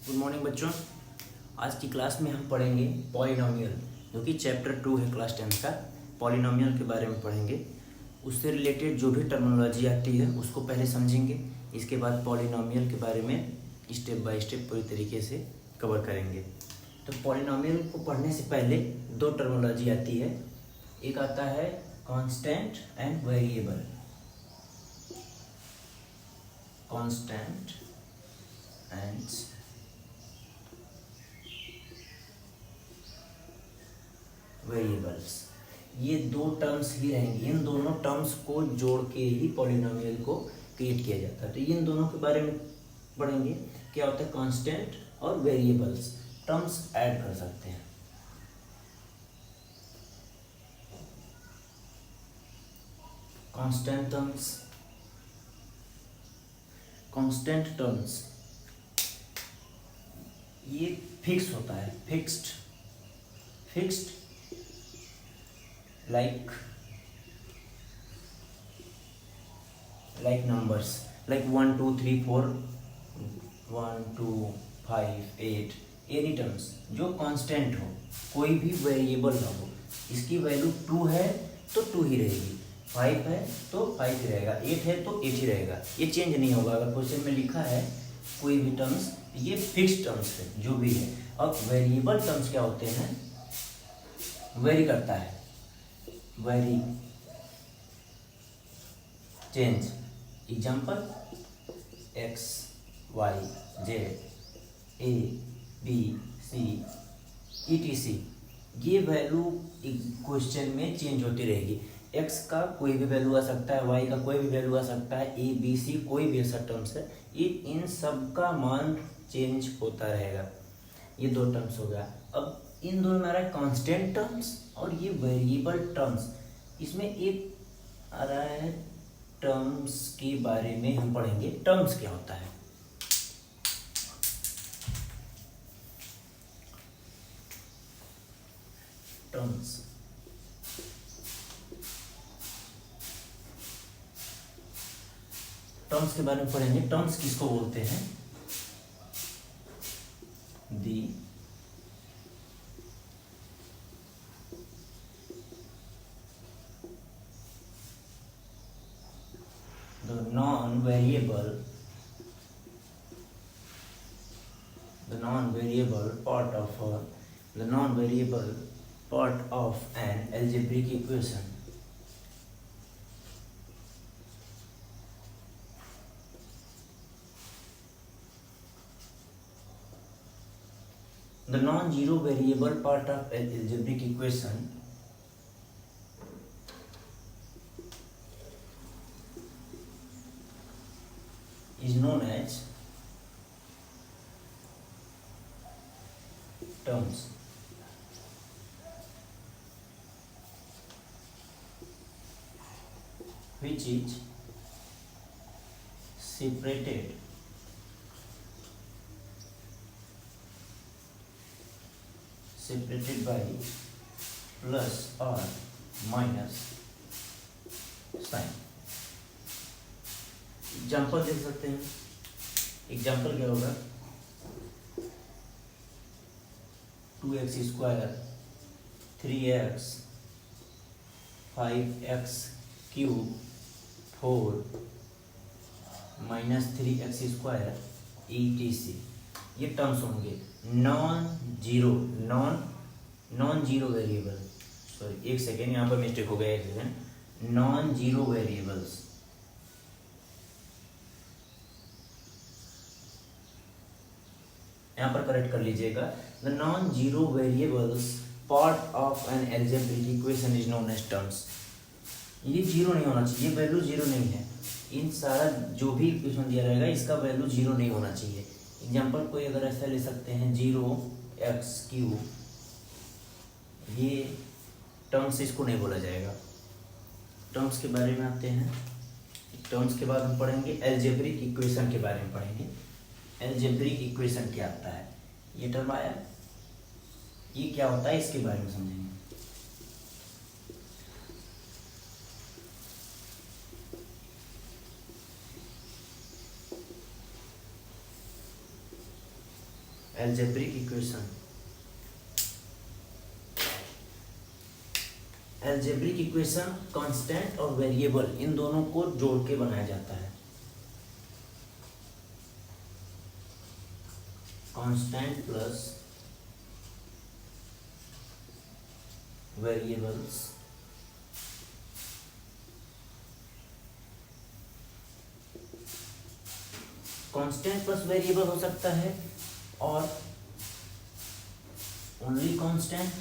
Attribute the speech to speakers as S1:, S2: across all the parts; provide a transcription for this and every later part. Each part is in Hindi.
S1: गुड मॉर्निंग बच्चों। आज की क्लास में हम पढ़ेंगे पॉलिनोमियल, जो कि चैप्टर 2 है क्लास 10 का। पॉलिनोमियल के बारे में पढ़ेंगे। उससे रिलेटेड जो भी टर्मिनोलॉजी आती है उसको पहले समझेंगे। इसके बाद पॉलिनोमियल के बारे में स्टेप बाय स्टेप पूरी तरीके से कवर करेंगे। तो पॉलिनोमियल को पढ़ने से पहले दो टर्मिनोलॉजी आती है। एक आता है constant and variable. Constant and variables, ये दो टर्म्स ही रहेंगे। इन दोनों टर्म्स को जोड़ के ही पॉलिनोमियल को क्रिएट किया जाता है। तो इन दोनों के बारे में पढ़ेंगे। क्या होता है कांस्टेंट और वेरिएबल्स, टर्म्स ऐड कर सकते हैं। कांस्टेंट टर्म्स, कांस्टेंट टर्म्स ये फिक्स होता है, fixed like numbers like 1 2 3 4 1 2 5 8 any terms जो कांस्टेंट हो, कोई भी वेरिएबल ना हो। इसकी वैल्यू 2 है तो 2 ही रहेगी, 5 है तो 5 ही रहेगा, 8 है तो 8 ही रहेगा। ये चेंज नहीं होगा। अगर क्वेश्चन में लिखा है कोई भी टर्म्स, ये फिक्स्ड टर्म्स है जो भी है। अब वेरिएबल टर्म्स क्या होते हैं, वेरी करता है, vary change. Example X Y Z A B C ETC, ये वैल्यू क्वेश्चन में चेंज होती रहेगी। एक्स का कोई भी वैल्यू आ सकता है, वाई का कोई भी वैल्यू आ सकता है, ABC कोई भी ऐसा टर्म्स है, ये इन सब का मान चेंज होता रहेगा। ये दो टर्म्स हो गया। अब इन दोनों में आ रहा है कांस्टेंट टर्म्स और ये वेरिएबल टर्म्स। इसमें एक आ रहा है टर्म्स के बारे में हम पढ़ेंगे। टर्म्स क्या होता है, टर्म्स टर्म्स के बारे में पढ़ेंगे। टर्म्स किसको बोलते हैं, दी non-variable part of an algebraic equation. The non-zero variable part of an algebraic equation is known as terms. Which is separated by plus or minus sign. Example देख सकते हैं। एग्जाम्पल क्या होगा, 2x square 3x 5x cube 4 minus 3x square ETC, ये टर्म्स होंगे। नॉन जीरो वेरिएबल, सॉरी एक सेकेंड, यहाँ पर मिस्टेक हो गया, एक सेकेंड। नॉन जीरो वेरिएबल्स, यहाँ पर करेक्ट कर लीजिएगा। The non zero variables part of an algebraic equation is known as terms. ये जीरो नहीं होना चाहिए, वैल्यू जीरो नहीं है। इन सारा जो भी इक्वेशन दिया रहेगा इसका वैल्यू जीरो नहीं होना चाहिए। एग्जाम्पल कोई अगर ऐसा ले सकते हैं 0x क्यूब, ये टर्म्स, इसको नहीं बोला जाएगा। टर्म्स के बारे में आते हैं। टर्म्स के बाद हम पढ़ेंगे अलजेब्रिक इक्वेशन के बारे में पढ़ेंगे। अलजेब्रिक इक्वेशन क्या आता है, ये टर्म आया, ये क्या होता है इसके बारे में समझेंगे। Algebraic equation, algebraic equation constant और वेरिएबल इन दोनों को जोड़ के बनाया जाता है। Constant plus variables constant plus variable हो सकता है और only constant,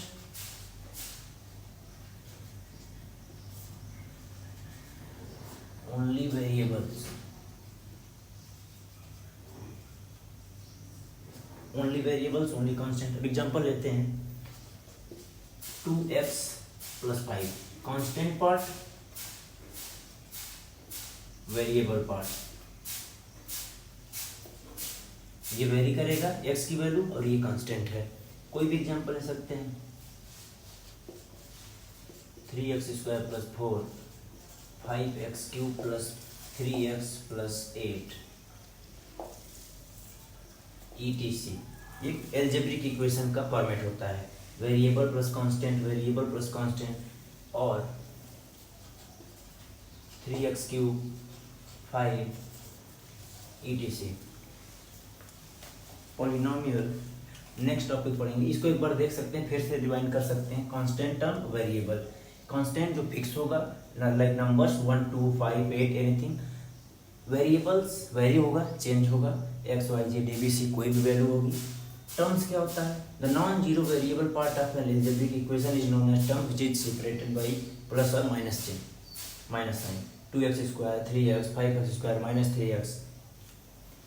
S1: only variables, only variables, only constant. Example लेते हैं 2x + 5 constant part, variable part, ये वेरी करेगा x की वैल्यू और ये कांस्टेंट है। कोई भी एग्जांपल ले सकते हैं 3x² + 4 5x³ + 3x + 8 etc। ये एल्जेब्रिक इक्वेशन का फॉर्मेट होता है, variable plus constant, variable plus constant और 3x³ 5 etc। Polynomial next topic पढ़ेंगे, इसको एक बार देख सकते हैं, फिर से रिवाइंड कर सकते हैं। Constant term, variable. कांस्टेंट जो फिक्स होगा like numbers 1 2 5 8 anything. Variables very होगा, चेंज होगा, x y z abc कोई भी वैल्यू होगी। टर्म्स क्या होता है? The non zero variable part of an algebraic equation is known as term which is separated by plus और माइनस चिन्ह, minus sign. 2x² 3x 5x² - 3x।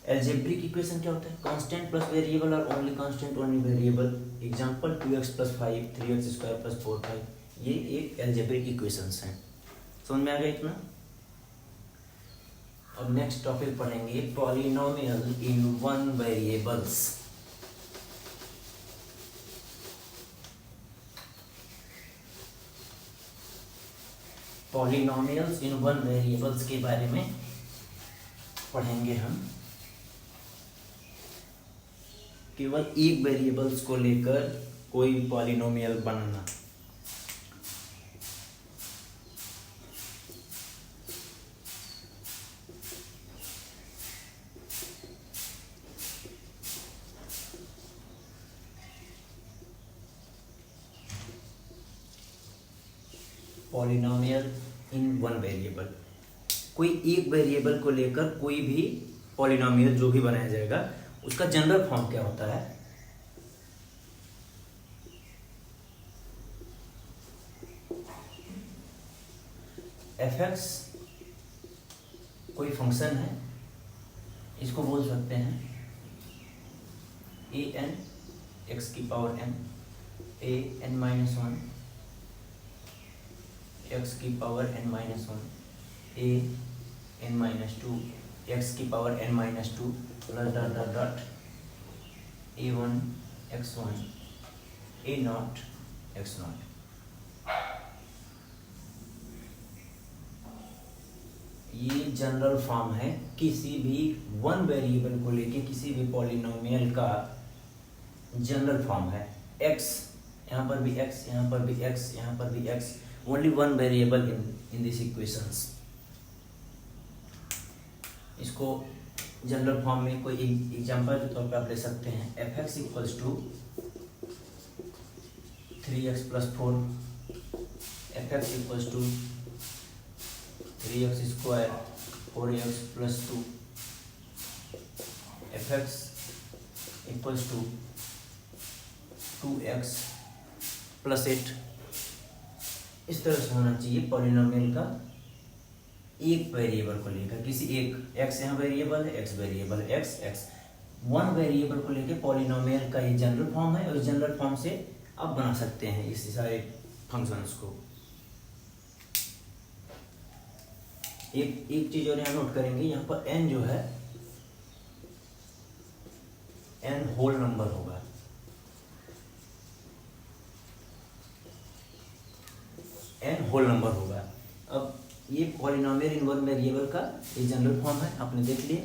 S1: Algebraic equation क्या होता है? कांस्टेंट प्लस वेरिएबल और only constant only variable. Example 2x + 5 3x² + 4 5। ये एक एल्जेब्रिक इक्वेशंस हैं। समझ में आ गया इतना? अब नेक्स्ट टॉपिक पढ़ेंगे polynomial in one variables. Polynomials in one variables के बारे में पढ़ेंगे हम। केवल एक वेरिएबल्स को लेकर कोई polynomial banana. Polynomial in one variable, कोई एक वेरिएबल को लेकर कोई भी पॉलिनोमियल जो भी बनाया जाएगा उसका जनरल फॉर्म क्या होता है? f(x) कोई फंक्शन है, इसको बोल सकते हैं an x⁻n an-1 x⁻n-1 an-2 x⁻n-2 plus dot a1 x1 a0 x0। ये जनरल फॉर्म है किसी भी वन वेरिएबल को लेके किसी भी पॉलिनोमियल का जनरल फॉर्म है। x, यहाँ पर भी x, यहाँ पर भी x, यहाँ पर भी x, only one variable in this equations. इसको जनरल फॉर्म में कोई एग्जांपल के तौर पे आप ले सकते हैं f(x) = 3x + 4 f(x) = 3x² 4x + 2 f(x) = 2x + 8। इस तरह से होना चाहिए पॉलिनोमियल का एक वेरिएबल को लेकर, किसी एक x यहाँ वेरिएबल है, x वेरिएबल है, x वन वेरिएबल को लेकर पॉलिनोमियल का ये जनरल फॉर्म है और इस जनरल फॉर्म से आप बना सकते हैं इस सारे फंक्शंस को। एक चीज और यहाँ नोट करेंगे, यहाँ पर n जो है n होल नंबर होगा, n होल नंबर होगा। अब ये पॉलिनोमियल इन वन वेरिएबल का ये जनरल फॉर्म है, आपने देख लिए।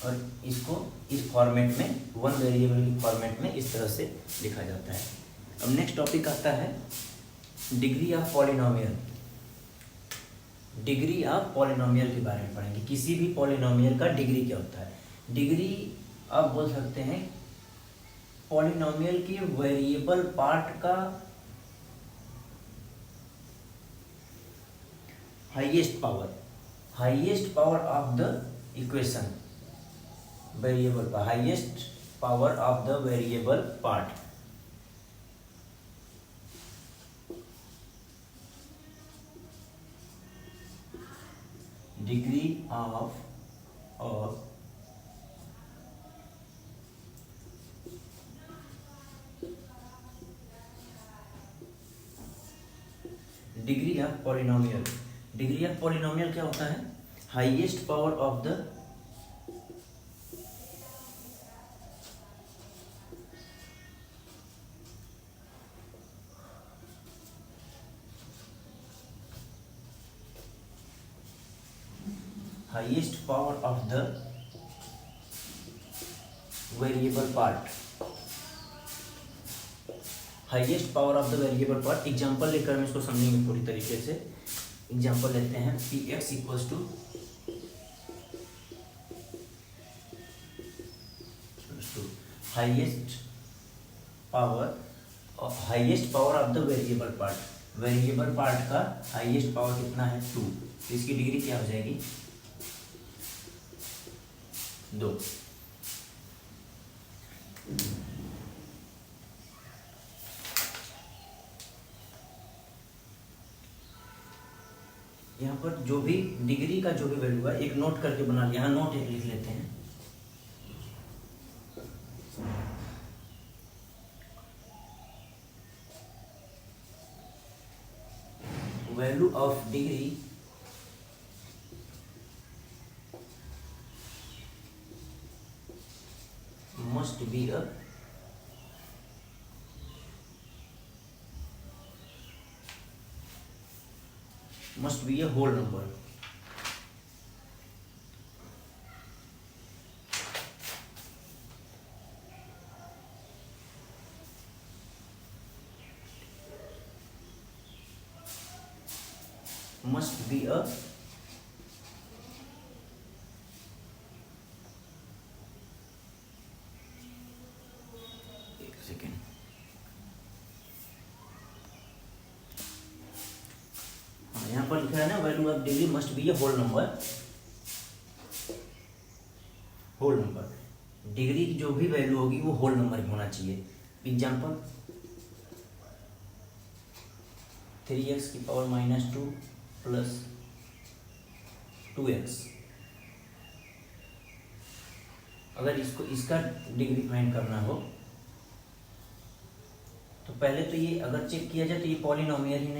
S1: और इसको इस फॉर्मेट में, वन वेरिएबल की फॉर्मेट में इस तरह से लिखा जाता है। अब नेक्स्ट टॉपिक आता है degree of polynomial. Degree of polynomial के बारे में पढ़ेंगे। किसी भी पॉलिनोमियल का डिग्री क्या होता है। डिग्री आप बोल सकते हैं पॉलिनोमियल के वेरिएबल पार्ट का highest power of the equation, variable का highest power of the variable part. Degree of degree of polynomial. Degree of polynomial क्या होता है, highest power of the highest power of the variable part। Highest power of the variable part. Example लेकर हम इसको समझेंगे पूरी तरीके से। एग्जाम्पल लेते हैं P X equals to highest power of the variable part. Variable part का हाईएस्ट पावर कितना है, 2। तो इसकी डिग्री क्या हो जाएगी, 2। यहाँ पर जो भी डिग्री का जो भी वैल्यू है एक नोट करके बना लिया, यहाँ नोट एक लिख लेते हैं। Value of degree must be a whole number। must be a यहाँ पर लिखा है ना, value of degree must be a whole number. Degree की जो भी वैल्यू होगी वो होल नंबर की होना चाहिए। एग्जाम्पल 3x की पावर -2 प्लस 2x। अगर इसका डिग्री फाइंड करना हो तो पहले तो ये अगर चेक किया जाए तो ये पॉलिनोमियल ही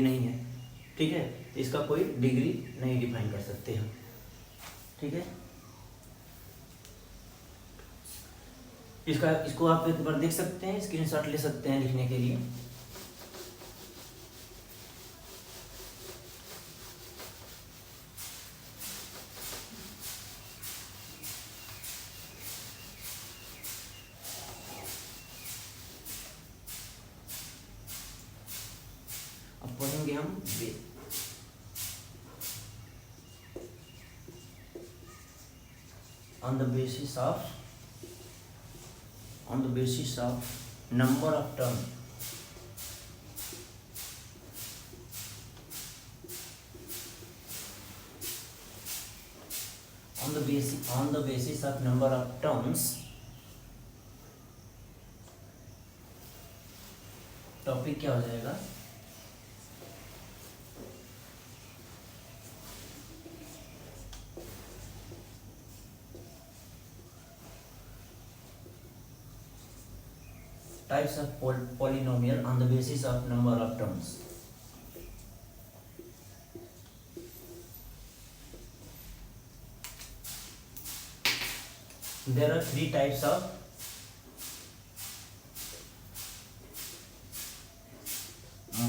S1: नहीं है, ठीक है। तो इसका कोई डिग्री नहीं डिफाइन कर सकते हम, ठीक है। इसको आप एक बार देख सकते हैं, स्क्रीनशॉट ले सकते हैं लिखने के लिए। अब पढ़ेंगे हम on the basis of number of term, on the basis of number of terms, topic क्या हो जाएगा, types of polynomial on the basis of number of terms। There are 3 types of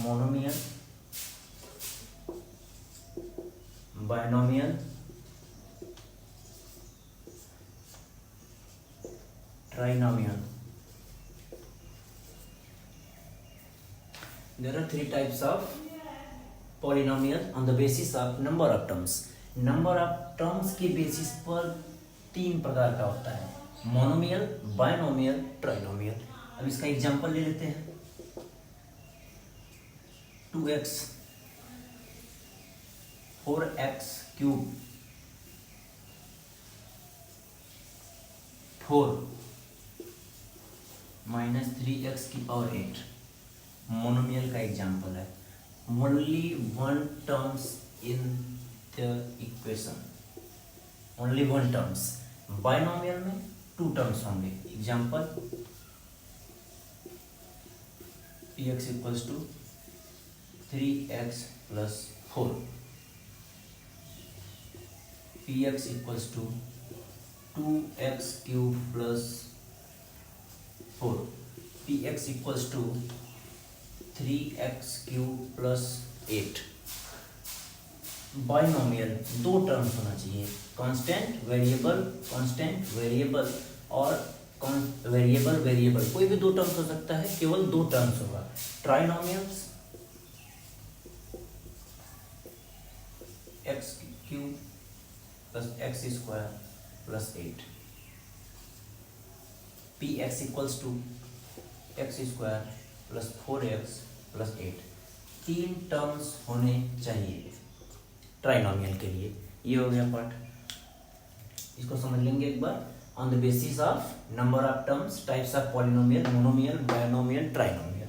S1: monomial, binomial, trinomial. There are three types of polynomial on the basis of number of terms. Number of terms के बेसिस पर तीन प्रकार का होता है, मोनोमियल, बायनोमियल, ट्राइनोमियल. अब इसका एग्जांपल ले लेते हैं. 2x 4x cube 4 minus 3x की पावर 8 मोनोमियल का एग्जांपल है. Only one terms in the equation, only one terms. Binomial में टू टर्म्स होंगे. Example px equals to 3x plus 4, px equals to 2x cube plus 4, px equals to 3x cube plus 8. Binomial दो टर्म्स होना चाहिए, कांस्टेंट वेरिएबल, कांस्टेंट वेरिएबल और वेरिएबल वेरिएबल. कोई भी दो टर्म्स हो सकता है, केवल दो टर्म्स होगा. Trinomials x cube plus x square plus 8, px equals to x square plus 4x plus 8. तीन टर्म्स होने चाहिए ट्राइनोमियल के लिए. ये हो गया पार्ट. इसको समझ लेंगे एक बार. On the basis of number of terms, types of polynomial, monomial, binomial, trinomial.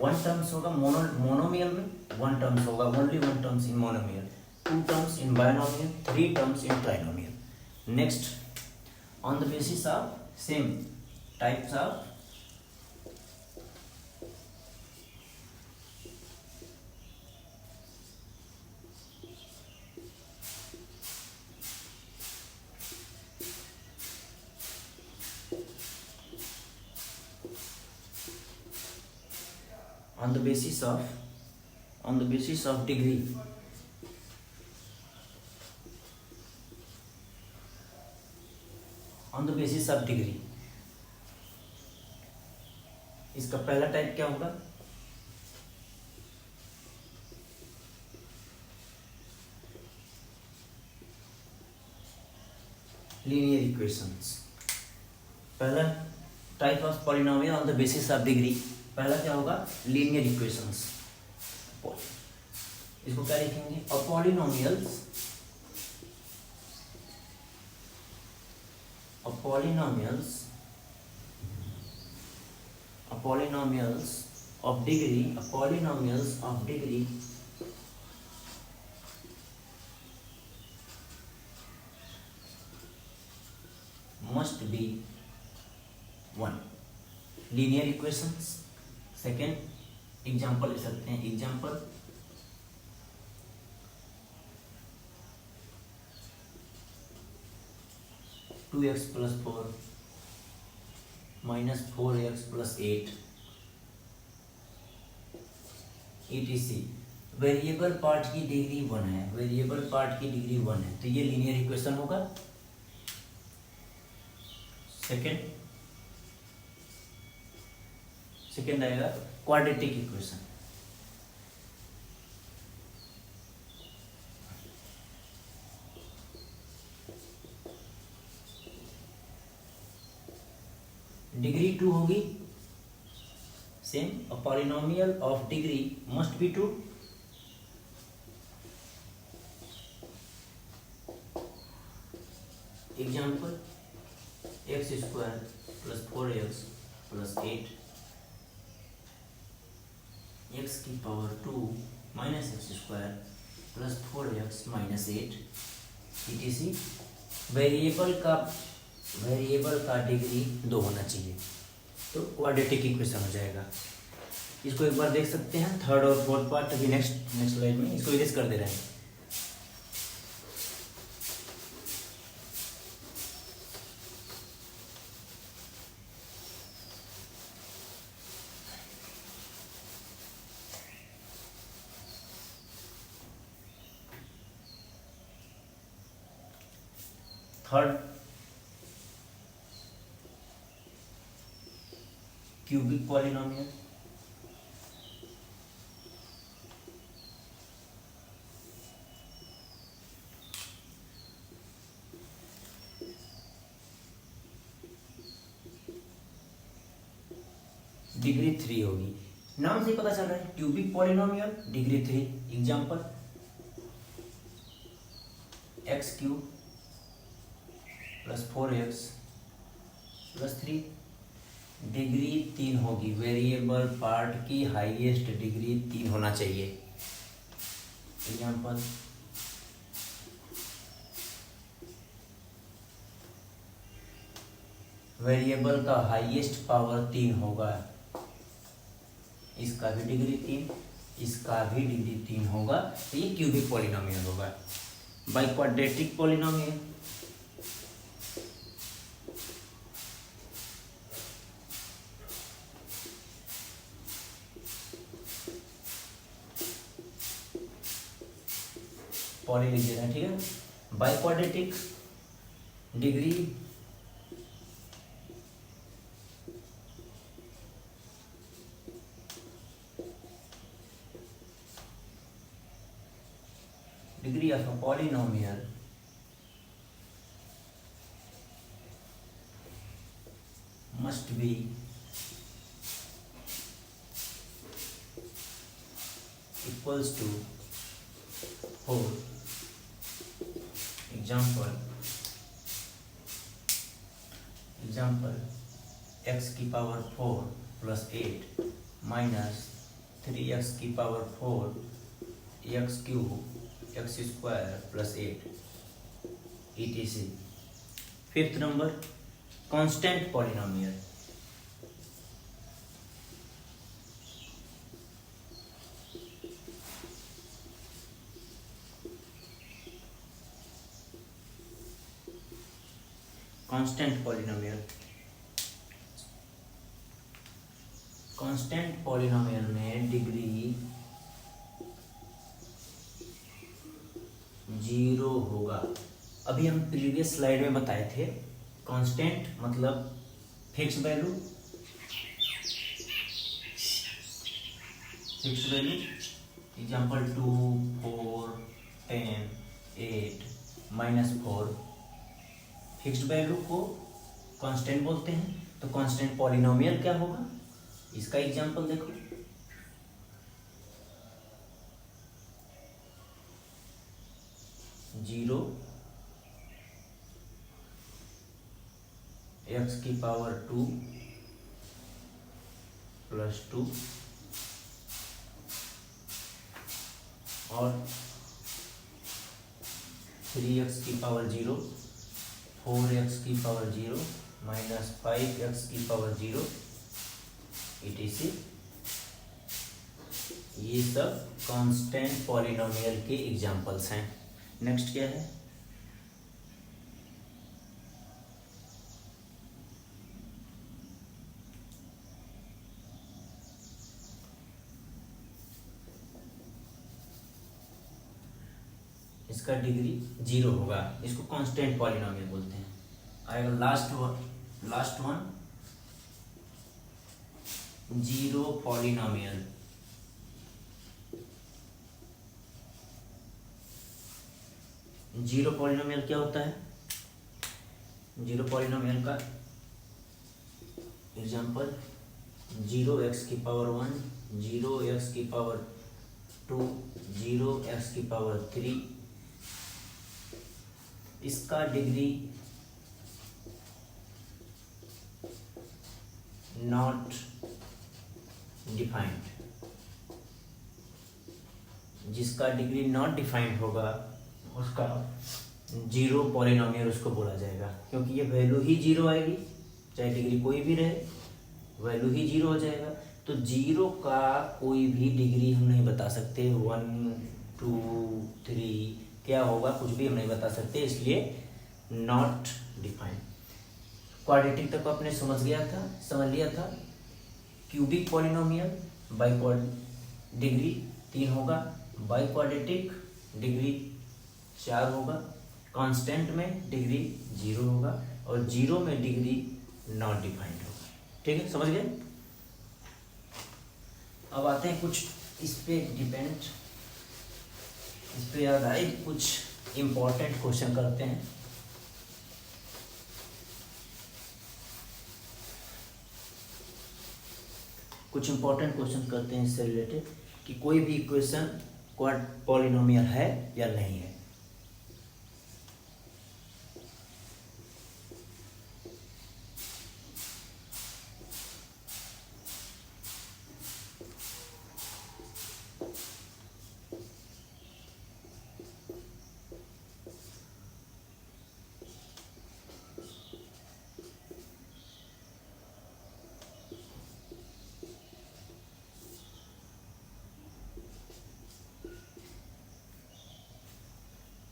S1: One terms होगा मोनोमियल में, वन टर्म्स होगा, only one terms in monomial, two terms in binomial, three terms in trinomial. Next, on the basis of same types of on the basis of degree. On the basis of degree, इसका पहला टाइप क्या होगा? Linear equations. पहला type of polynomial on the basis of degree, पहला क्या होगा? Linear equations. इसको क्या लिखेंगे? A polynomials of degree must be one. Linear equations. Second example ले सकते हैं. Example 2x plus 4 minus 4x plus 8 etc. Variable part की डिग्री 1 है, वेरिएबल पार्ट की डिग्री 1 है, तो ये लीनियर इक्वेशन होगा. सेकेंड आएगा क्वाड्रेटिक इक्वेशन. डिग्री 2 होगी. Same, a polynomial of degree must B 2. Example x square plus 4x plus 8, x की power 2 minus x square plus 4x minus 8 etc. Variable का डिग्री 2 होना चाहिए, तो क्वाड्रेटिक इक्वेशन हो जाएगा. इसको एक बार देख सकते हैं, थर्ड और फोर्थ पार्ट अभी नेक्स्ट स्लाइड में. इसको इरेज कर दे रहे हैं. थर्ड क्यूबिक पॉलिनोमियल, डिग्री 3 होगी। नाम से पता चल रहा है cubic polynomial degree 3। Example x cube plus 4x plus 3, degree 3 होगी। वेरिएबल पार्ट की हाईएस्ट डिग्री 3 होना चाहिए। एग्जांपल वेरिएबल का हाईएस्ट पावर 3 होगा, इसका भी डिग्री 3, इसका भी डिग्री 3 होगा, तो ये क्यूबिक पॉलिनोमियल होगा। बाई क्वाड्रेटिक पॉलिनोमियल, पॉली लिख देना, ठीक है। By quadratic degree degree of a polynomial must be equals to 4. Example x की पावर 4 प्लस 8 माइनस 3x की power 4 x cube x square plus 8 etc. Fifth number constant polynomial, constant polynomial, constant polynomial में डिग्री 0 होगा। अभी हम प्रीवियस स्लाइड में बताए थे कांस्टेंट मतलब fix value, example 2 4 10 8 -4 fixed value को कांस्टेंट बोलते हैं। तो कांस्टेंट पॉलिनोमियल क्या होगा, इसका एग्जांपल देखो। जीरो एक्स की पावर 2 प्लस 2 और 3x की पावर 0, 4x की पावर 0 माइनस 5x की पावर 0 etc. ये सब कांस्टेंट पॉलिनोमियल के एग्जांपल्स हैं। नेक्स्ट क्या है, इसका डिग्री 0 होगा, इसको कांस्टेंट पॉलिनोमियल बोलते हैं। आएगा last one zero polynomial. Zero polynomial क्या होता है, जीरो पॉलिनोमियल का एग्जांपल 0x की पावर 1, 0x की पावर 2, 0x की पावर 3, इसका डिग्री नॉट डिफाइंड, जिसका डिग्री नॉट डिफाइंड होगा उसका जीरो पॉलिनोमियल उसको बोला जाएगा, क्योंकि ये वैल्यू ही जीरो आएगी, चाहे डिग्री कोई भी रहे वैल्यू ही जीरो हो जाएगा। तो जीरो का कोई भी डिग्री हम नहीं बता सकते, 1 2 3 क्या होगा कुछ भी हम नहीं बता सकते, इसलिए नॉट डिफाइंड। क्वाड्रेटिक तक आपने समझ लिया था। क्यूबिक पॉलिनोमियल बाई डिग्री 3 होगा, बाई क्वाड्रेटिक डिग्री 4 होगा, कांस्टेंट में डिग्री 0 होगा और 0 में डिग्री नॉट डिफाइंड होगा। ठीक है, समझ गए। अब आते हैं कुछ इस पे डिपेंड, इस पे याद आए कुछ इम्पोर्टेंट क्वेश्चन करते हैं। कुछ इंपॉर्टेंट क्वेश्चन करते हैं इससे रिलेटेड कि कोई भी इक्वेशन क्वाड पॉलिनोमियल है या नहीं है।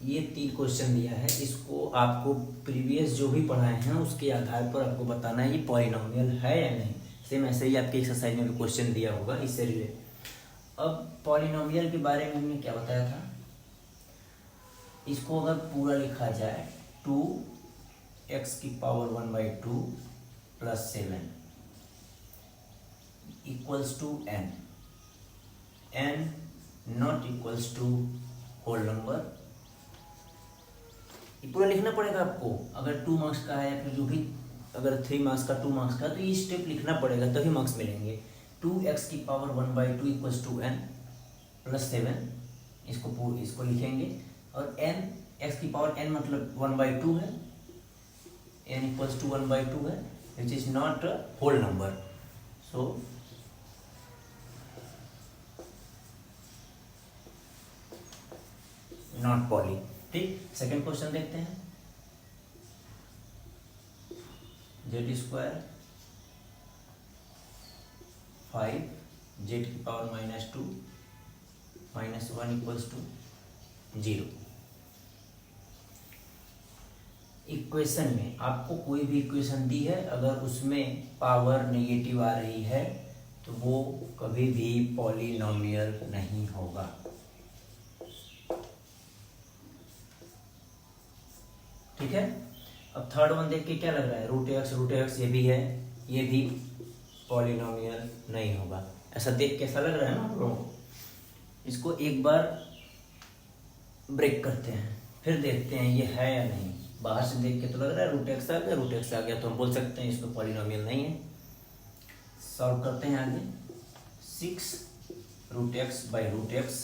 S1: ये 3 क्वेश्चन दिया है, इसको आपको प्रीवियस जो भी पढ़ाए हैं उसके आधार पर आपको बताना है ये पॉलिनोमियल है या नहीं। सेम ऐसे ही आपके एक्सरसाइज में भी क्वेश्चन दिया होगा इससे रिलेटेड। अब पॉलिनोमियल के बारे में हमने क्या बताया था, इसको अगर पूरा लिखा जाए 2x की power 1/2 plus 7 equals to n not equals to whole number. ये पूरा लिखना पड़ेगा आपको, अगर 2 मार्क्स का है या फिर जो भी, अगर 3 मार्क्स का 2 मार्क्स का, तो ये स्टेप लिखना पड़ेगा तभी मार्क्स मिलेंगे। 2x की power 1/2 equals to n plus 7, इसको लिखेंगे। और n x की पावर n मतलब 1/2 है, n इक्वल्स टू 1/2 है which is not whole number, so not poly. ठीक, सेकेंड क्वेश्चन देखते हैं। जेड स्क्वायर 5 जेड की पावर -2 -1 इक्वल्स टू 0। इक्वेशन में आपको कोई भी इक्वेशन दी है, अगर उसमें पावर नेगेटिव आ रही है तो वो कभी भी पॉलिनोमियल नहीं होगा। ठीक है, अब थर्ड वन देख के क्या लग रहा है, रूट एक्स ये भी है, ये भी पॉलिनोमियल नहीं होगा। ऐसा देख के ऐसा लग रहा है ना आप लोगों को। इसको एक बार ब्रेक करते हैं, फिर देखते हैं ये है या नहीं। बाहर से देख के तो लग रहा है रूट एक्स आ गया तो हम बोल सकते हैं इसको पॉलिनोमियल नहीं है। सॉल्व करते हैं आगे। 6 रूट एक्स,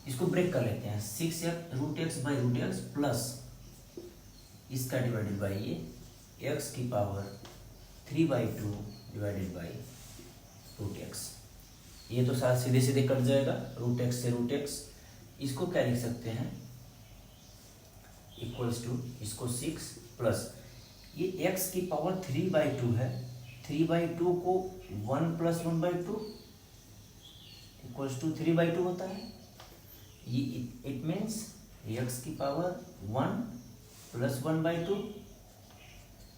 S1: इसको ब्रेक कर लेते हैं। 6 रूट एक्स प्लस इसका डिवाइडेड बाई ये x की power 3/2 divided by root X. ये तो साथ सीधे सीधे कट जाएगा, रूट एक्स से रूट एक्स। इसको क्या लिख सकते हैं, इक्वल्स टू इसको 6 प्लस ये x की पावर 3/2 है, 3/2 को 1 + 1/2 इक्वल्स टू 3/2 होता है। ये इट मीन्स x की पावर 1 + 1/2,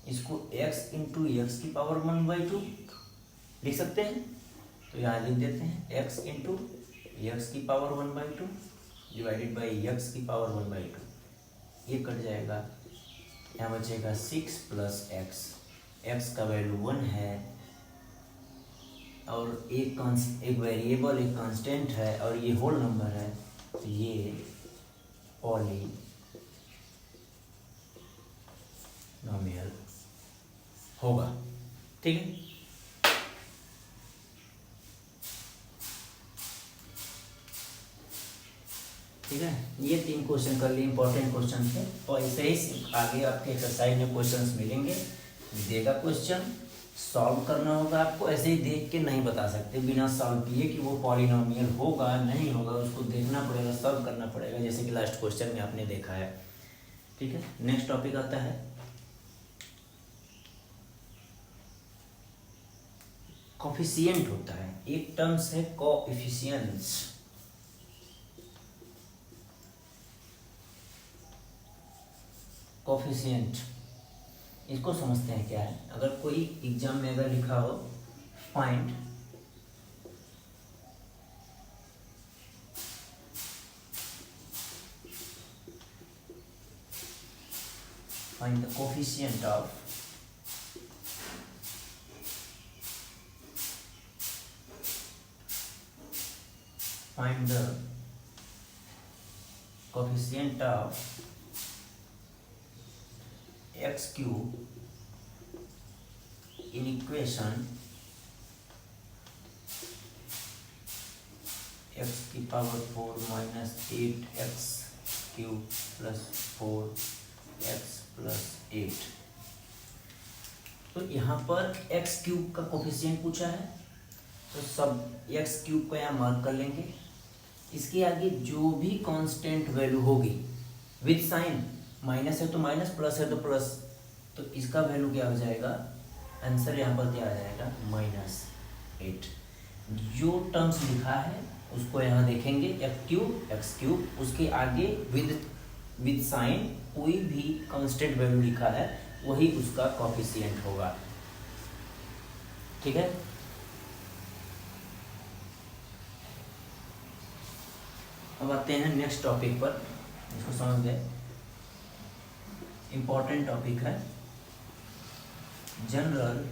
S1: इसको x इंटू एक्स की पावर 1/2 लिख सकते हैं। तो यहाँ लिख देते हैं x इंटू एक्स की पावर 1/2 डिवाइडेड बाई एक्स की पावर 1/2। ये कट जाएगा, यहाँ बचेगा 6 प्लस x का वैल्यू 1 है और एक वेरिएबल एक कांस्टेंट है और ये होल नंबर है, तो ये पॉलिनोमियल होगा। ठीक है, ठीक है, ये 3 क्वेश्चन कर लिए, इंपॉर्टेंट क्वेश्चन थे। और ऐसे ही आगे आपके एक्सरसाइज में क्वेश्चंस मिलेंगे, देगा क्वेश्चन सॉल्व करना होगा आपको। ऐसे ही देख के नहीं बता सकते बिना सॉल्व किए कि वो पॉलिनोमियल होगा नहीं होगा, उसको देखना पड़ेगा, सॉल्व करना पड़ेगा, जैसे कि लास्ट क्वेश्चन में आपने देखा है। ठीक है, नेक्स्ट टॉपिक आता है कोफिशिएंट होता है, एक टर्म्स है कोएफिशिएंट्स। कोफिशिएंट इसको समझते हैं क्या है। अगर कोई एग्जाम में अगर लिखा हो find find the coefficient of x cube in equation x की power 4 minus 8x cube plus 4x plus 8। तो यहाँ पर x क्यूब का कोफिशिएंट पूछा है, तो सब x क्यूब को यहाँ मार्क कर लेंगे। इसके आगे जो भी कांस्टेंट वैल्यू होगी विद साइन, माइनस है तो माइनस, प्लस है तो प्लस, तो इसका वैल्यू क्या हो जाएगा, आंसर यहाँ पर क्या आ जाएगा, -8। जो टर्म्स लिखा है उसको यहाँ देखेंगे, एक्स क्यूब, उसके आगे विद साइन कोई भी कांस्टेंट वैल्यू लिखा है वही उसका कोफिशिएंट होगा। ठीक है, अब आते हैं नेक्स्ट टॉपिक पर, इसको समझ गए। इंपॉर्टेंट टॉपिक है जनरल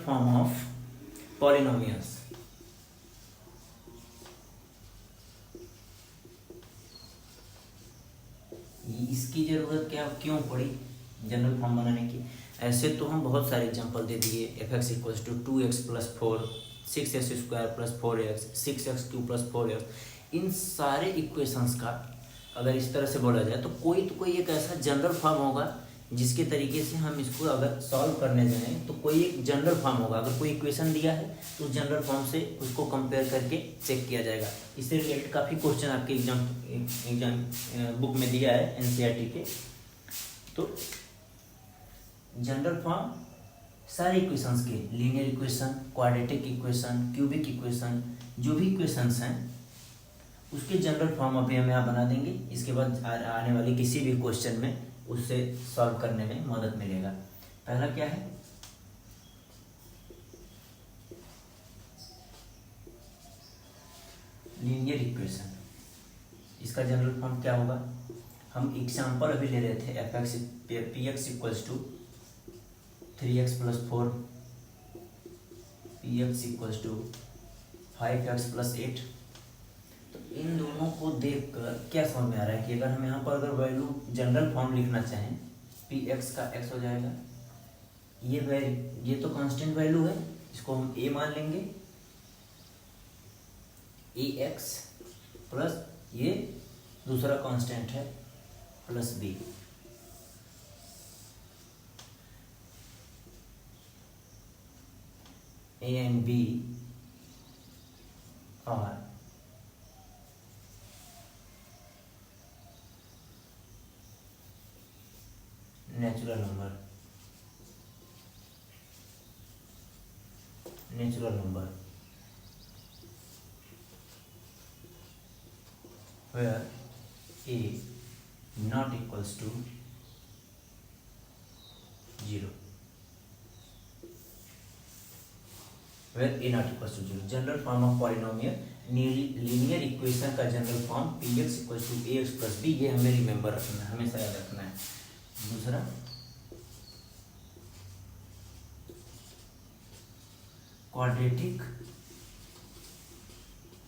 S1: फॉर्म ऑफ पॉलिनोमियल्स। इसकी जरूरत क्यों पड़ी जनरल फॉर्म बनाने की? ऐसे तो हम बहुत सारे एग्जांपल दे दिए, f(x = 2x + 4, 6x² + 4x, 6x³ + 4x। इन सारे इक्वेशंस का अगर इस तरह से बोला जाए तो कोई एक ऐसा जनरल फॉर्म होगा जिसके तरीके से हम इसको अगर सॉल्व करने जाएं तो कोई एक जनरल फॉर्म होगा। अगर कोई इक्वेशन दिया है तो उस जनरल फॉर्म से उसको कंपेयर करके चेक किया जाएगा। इससे रिलेटेड काफ़ी क्वेश्चन आपके एग्जाम बुक में दिया है एनसीईआरटी के। तो जनरल फॉर्म सारे इक्वेशंस के, linear equation, quadratic equation, cubic equation, जो भी इक्वेशंस हैं उसके जनरल फॉर्म अभी हम यहाँ बना देंगे। इसके बाद आने वाले किसी भी क्वेश्चन में उससे सॉल्व करने में मदद मिलेगा। पहला क्या है, लीनियर इक्वेशन। इसका जनरल फॉर्म क्या होगा? हम एग्जांपल अभी ले रहे थे, px = 3x + 4, px = 5x + 8। तो इन दोनों को देखकर क्या समझ में आ रहा है कि अगर हम यहाँ पर अगर वैल्यू जनरल फॉर्म लिखना चाहें, px का x हो जाएगा, ये तो कांस्टेंट वैल्यू है, इसको हम a मान लेंगे, ax प्लस ये दूसरा कांस्टेंट है plus b। a and b are natural number where a not equals to 0, general form of polynomial linear equation का general form px = ax + b। ये हमें रिमेंबर रखना है, हमेशा याद रखना है। दूसरा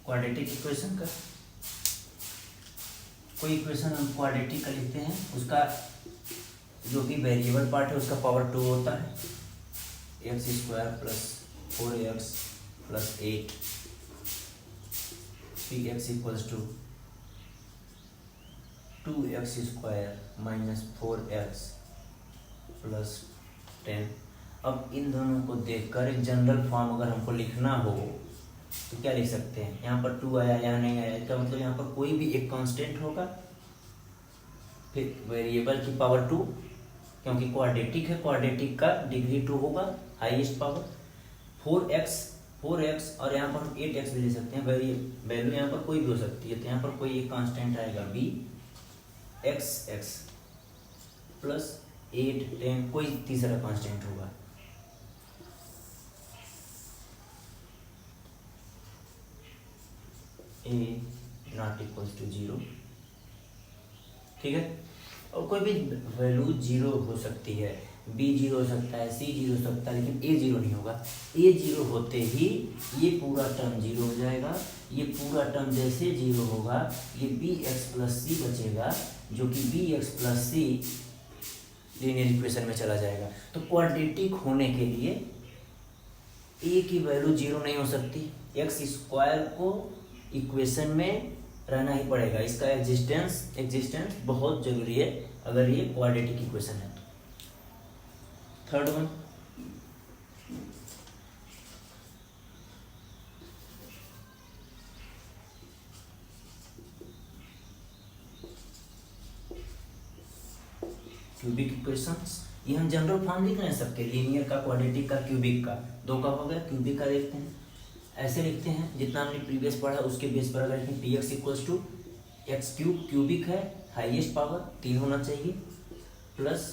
S1: क्वाड्रेटिक इक्वेशन का, कोई इक्वेशन हम क्वाड्रेटिक का लिखते हैं, उसका जो भी वेरिएबल पार्ट है उसका पावर 2 होता है, x² + 4x + 8, px = 2x² - 4x + 10। अब इन दोनों को देखकर एक जनरल फॉर्म अगर हमको लिखना हो तो क्या लिख सकते हैं? यहाँ पर 2 आया, यहाँ नहीं आया, इसका मतलब यहाँ पर कोई भी एक कांस्टेंट होगा, फिर वेरिएबल की पावर 2, क्योंकि क्वाड्रेटिक है, क्वाड्रेटिक का डिग्री 2 होगा, हाईएस्ट पावर 4x और यहाँ पर हम 8x भी ले सकते हैं। वैल्यू यहाँ पर कोई भी हो सकती है, तो यहाँ पर कोई एक कांस्टेंट आएगा b, x प्लस 8, 10, कोई तीसरा कांस्टेंट होगा। a not equals to 0, ठीक है। और कोई भी वैल्यू जीरो हो सकती है, बी जीरो हो सकता है, सी जीरो हो सकता है, लेकिन ए जीरो नहीं होगा। ए जीरो होते ही ये पूरा टर्म जीरो हो जाएगा। ये पूरा टर्म जैसे जीरो होगा, ये बी एक्स प्लस सी बचेगा, जो कि बी एक्स प्लस सी लीनियर इक्वेशन में चला जाएगा। तो क्वाड्रेटिक होने के लिए ए की वैल्यू जीरो नहीं हो सकती, एक्स स्क्वायर को इक्वेशन में रहना ही पड़ेगा। इसका एग्जिस्टेंस बहुत जरूरी है अगर ये क्वाड्रेटिक इक्वेशन है तो। Third one, cubic equations. ये हम जनरल फॉर्म लिख रहे हैं सबके, लीनियर का, क्वाड्रेटिक का, क्यूबिक का। दो का हो गया, क्यूबिक का देखते हैं। ऐसे लिखते हैं, जितना हमने प्रीवियस पढ़ा उसके बेस पर अगर लिखें, P X equals to X cube, cubic है, हाईएस्ट पावर 3 होना चाहिए, plus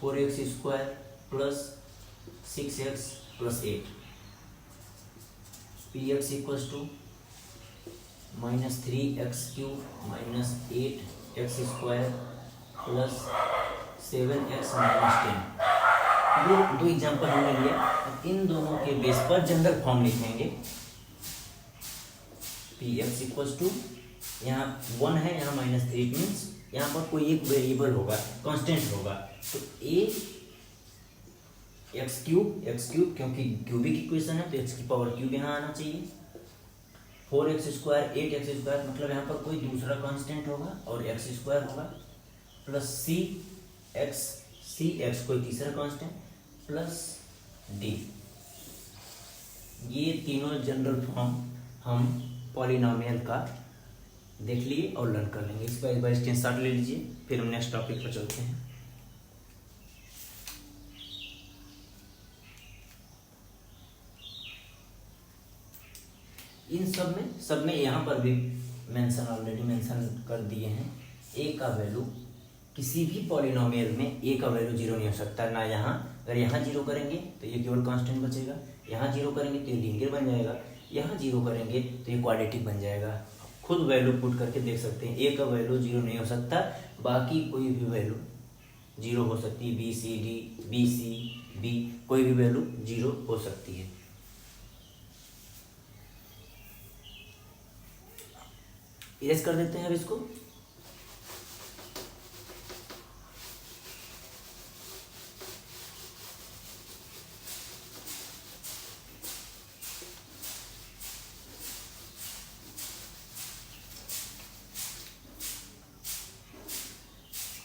S1: 4x square plus 6x plus 8। P X equals to -3x cube minus 8x square plus 7x minus 10। दो एग्जाम्पल हमने लिया। अब इन दोनों के बेस पर जनरल फॉर्म लिखेंगे। पी एक्स इक्वल्स टू, यहाँ 1 है, यहाँ -3, मीन्स यहाँ पर कोई एक वेरिएबल होगा, कांस्टेंट होगा। तो ए एक्स क्यूब क्योंकि क्यूबिक इक्वेशन है तो एक्स की पावर क्यूब यहाँ आना चाहिए। 4x स्क्वायर 8x स्क्वायर, मतलब यहाँ पर कोई दूसरा कांस्टेंट होगा और एक्स स्क्वायर होगा, प्लस सी एक्स कोई तीसरा कांस्टेंट, प्लस डी। ये तीनों जनरल फॉर्म हम पॉलिनोमियल का देख लिए और लर्न कर लेंगे। इसका एक बार स्क्रीनशॉट ले लीजिए, फिर हम नेक्स्ट टॉपिक पर चलते हैं। इन सब में यहाँ पर भी ऑलरेडी मेंशन कर दिए हैं। ए का वैल्यू किसी भी पॉलिनोमियल में ए का वैल्यू जीरो नहीं हो सकता ना। यहाँ अगर यहाँ जीरो करेंगे तो ये केवल कांस्टेंट बचेगा, यहाँ जीरो करेंगे तो ये लीनियर बन जाएगा, यहाँ जीरो करेंगे तो ये क्वाड्रेटिक बन जाएगा। खुद वैल्यू पुट करके देख सकते हैं, ए का वैल्यू जीरो नहीं हो सकता, बाकी कोई भी वैल्यू जीरो हो सकती है। B C D, B C B, कोई भी वैल्यू जीरो हो सकती है। इरेज कर देते हैं अब इसको।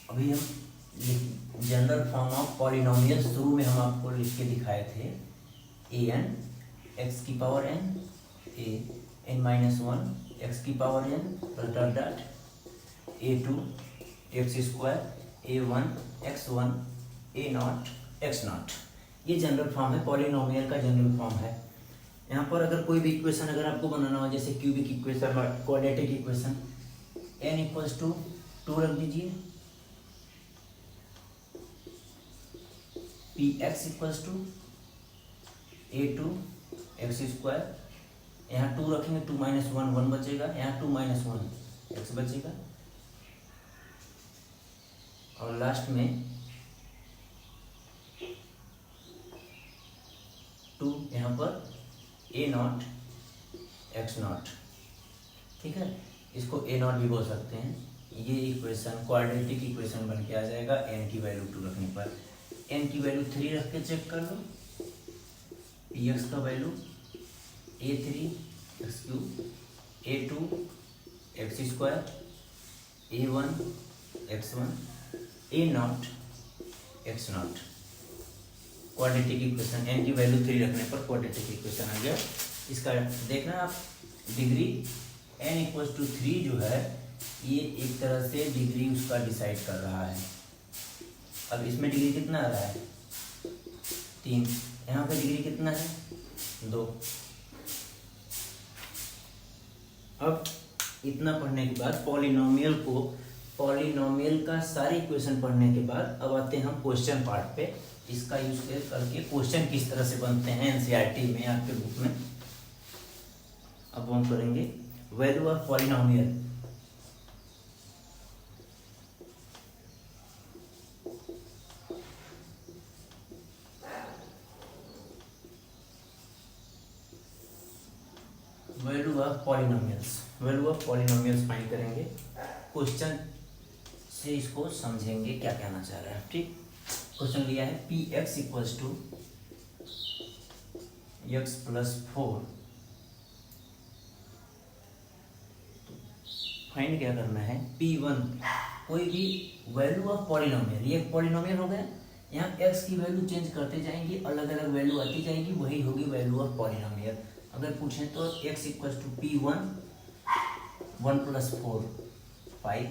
S1: अभी हम जनरल फॉर्म ऑफ पॉलिनोमियल शुरू में हम आपको लिख के दिखाए थे। ए एन एक्स की power N, A N minus 1 X की power N, dot A2 X square, A1 x1, A0 x0। ये जनरल फॉर्म है, पॉलिनोमियल का जनरल फॉर्म है। यहाँ पर अगर कोई भी इक्वेशन अगर आपको बनाना हो, जैसे cubic equation, quadratic equation, n equals to 2 रख दीजिए, P X equals to A2 X square, यहाँ 2 रखेंगे, 2 माइनस 1 1 बचेगा, यहाँ 2 माइनस 1 एक्स बचेगा, और लास्ट में 2 यहाँ पर A0 x0। ठीक है, इसको A0 भी बोल सकते हैं। ये इक्वेशन क्वाड्रेटिक इक्वेशन बन के आ जाएगा n की वैल्यू 2 रखने पर। n की वैल्यू 3 रख के चेक कर लो। पी एक्स का value A3 x cube, A2 X square, A1 x1, A0 x0। Quadratic equation, n की वैल्यू 3 रखने पर क्वाड्रेटिक इक्वेशन आ गया। इसका देखना आप डिग्री n इक्वल्स टू 3 जो है, ये एक तरह से डिग्री उसका डिसाइड कर रहा है। अब इसमें डिग्री कितना आ रहा है? 3। यहाँ पे डिग्री कितना है? 2। अब इतना पढ़ने के बाद पॉलिनोमियल का सारे इक्वेशन पढ़ने के बाद अब आते हैं हम क्वेश्चन पार्ट पे। इसका यूज करके क्वेश्चन किस तरह से बनते हैं एनसीईआरटी में, आपके बुक में। अब हम करेंगे value of polynomial. Value of polynomials, value of polynomials find करेंगे। क्वेश्चन से इसको समझेंगे क्या कहना चाह रहा है। ठीक, क्वेश्चन लिया है P X equals to X plus 4। Find क्या करना है, P1 कोई भी वैल्यू ऑफ पॉलिनोमियल, ये पॉलिनोमियल हो गया, यहाँ x की वैल्यू चेंज करते जाएंगे, अलग अलग वैल्यू आती जाएंगी, वही होगी वैल्यू ऑफ पॉलिनोमियल। अगर पूछें तो x equals to P1 1 plus 4 5,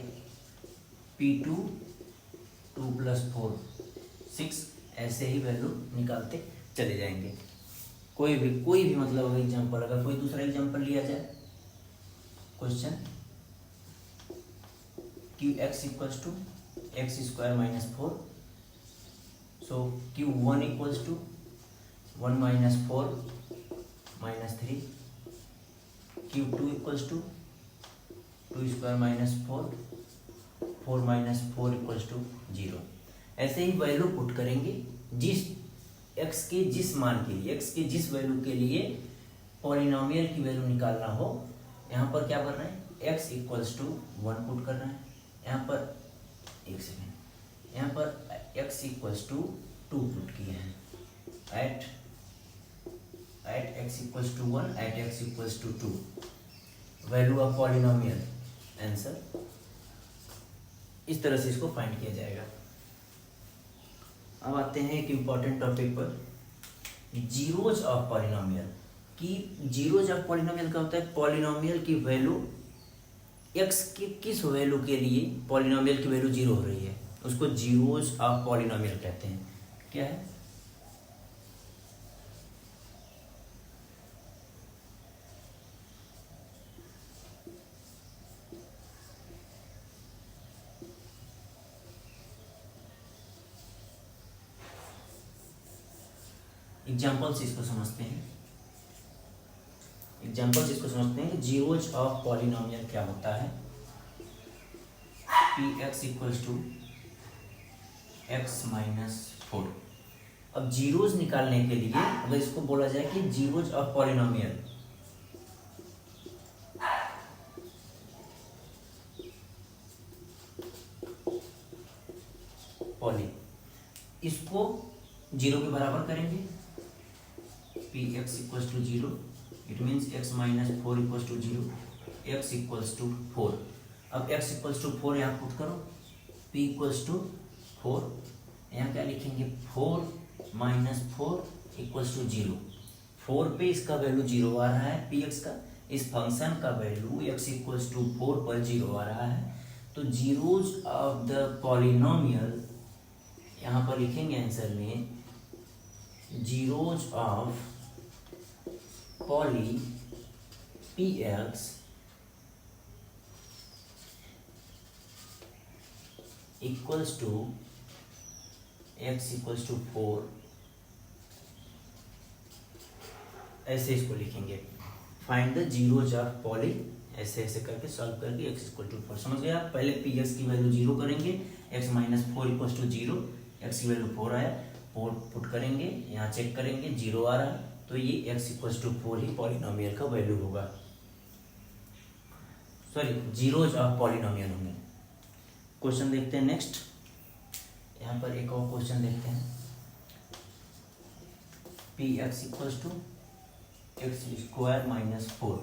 S1: P2 2 plus 4 6, ऐसे ही वैल्यू निकालते चले जाएंगे। कोई भी मतलब एग्जाम्पल, अगर कोई दूसरा एग्जाम्पल लिया जाए, question Q X equals to X square minus 4, so Q1 equals to 1 minus 4 minus 3, Q2 equals to 2 square minus 4 4 minus 4 equals to 0। ऐसे ही वैल्यू पुट करेंगे, जिस x के जिस मान के लिए, x के जिस वैल्यू के लिए पॉलिनोमियल की वैल्यू निकालना हो, यहाँ पर क्या करना है, x इक्वल्स टू 1 पुट करना है, यहाँ पर एक सेकेंड, यहाँ पर x इक्वल्स टू 2 पुट किए हैं, at x equals to 1, at x equals to 2, value of polynomial, answer. इस तरह से इसको फाइंड किया जाएगा। अब आते हैं एक इम्पॉर्टेंट टॉपिक पर, जीरोज ऑफ पॉलिनोमियल। कि जीरोज ऑफ पॉलिनोमियल का होता है पॉलिनोमियल की वैल्यू x के किस वैल्यू के लिए पॉलिनोमियल की वैल्यू 0 हो रही है, उसको जीरोज ऑफ पॉलिनोमियल कहते हैं। क्या है, एग्जाम्पल्स इसको समझते हैं, एग्जाम्पल्स इसको समझते हैं कि जीरोज ऑफ पॉलिनोमियल क्या होता है। P X equals to X minus 4। अब जीरोज निकालने के लिए अगर इसको बोला जाए कि जीरोज ऑफ पॉलिनोमियल, पॉली, इसको 0 के बराबर करेंगे, P X equals to 0, it means X minus 4 equals to 0, X equals to 4। अब x इक्वल्स टू 4 यहाँ पुट करो, p इक्वल्स टू 4, यहाँ क्या लिखेंगे, 4 माइनस 4 इक्वल्स टू 0। 4 पे इसका वैल्यू 0 आ रहा है, px का, इस फंक्शन का वैल्यू x इक्वल्स टू 4 पर 0 आ रहा है। तो जीरोज ऑफ द पॉलिनोमियल यहाँ पर लिखेंगे आंसर में, zeros of poly px equals to x equals to 4, ऐसे इसको लिखेंगे। Find the zeros of poly, ऐसे ऐसे करके सॉल्व करके x इक्वल टू 4। समझ गए आप, पहले px की वैल्यू 0 करेंगे, x minus 4 equals to 0, x की वैल्यू 4 आया, 4 पुट करेंगे, यहाँ चेक करेंगे 0 आ रहा है, तो ये x इक्वल्स टू 4 ही पॉलिनोमियल का वैल्यू होगा, सॉरी जीरोज ऑफ पॉलिनोमियल होंगे। क्वेश्चन देखते हैं नेक्स्ट, यहाँ पर एक और क्वेश्चन देखते हैं, P X equals to X square minus 4।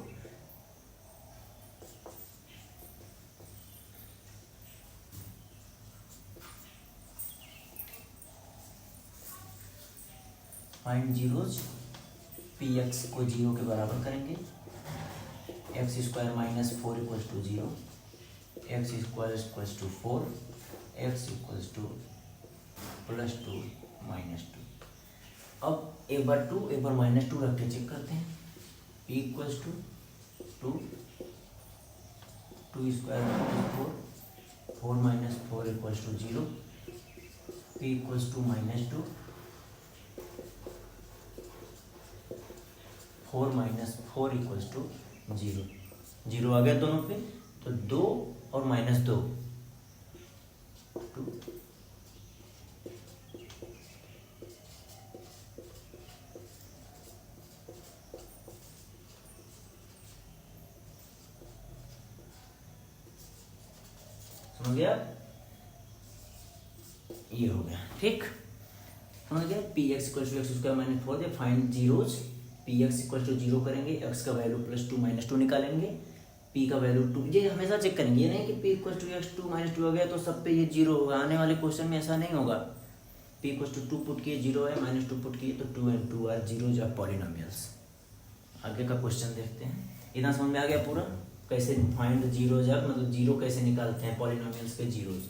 S1: Find zeros, P X को 0 के बराबर करेंगे, X square minus 4 equals to 0, X square equals to 4, X equals to plus 2 minus 2। अब एक बार 2 एक बार माइनस 2 रख के चेक करते हैं, p equals to 2 square minus 4, 4 minus 4 equals to 0, p equals to minus 2, 4 minus 4 equals to 0। 0 आ गया दोनों पे, तो 2 और माइनस 2, 2, हो गया, ये हो गया, ठीक समझ गया। P X equal to X square minus 4 दे find zeros. P X equal to 0 करेंगे, एक्स का वैल्यू +2 -2 निकालेंगे, पी का वैल्यू 2, ये हमेशा चेक करेंगे, ये नहीं कि पी इक्वल टू एक्स 2 -2 हो गया तो सब पे ये 0 होगा, आने वाले क्वेश्चन में ऐसा नहीं होगा। पी इक्वल टू 2 पुट किए 0 है, -2 पुट किए तो 2 and 2 are zeros of polynomials. आगे का क्वेश्चन देखते हैं। इतना समझ में आ गया पूरा, कैसे फाइंड जीरोज ऑफ, मतलब जीरो कैसे निकालते हैं पॉलिनोमियल्स के जीरोज।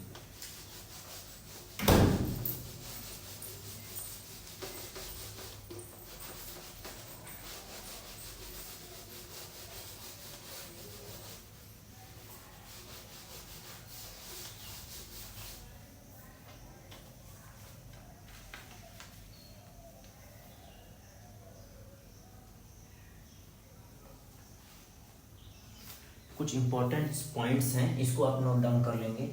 S1: कुछ इंपॉर्टेंट पॉइंट्स हैं, इसको आप नोट डाउन कर लेंगे।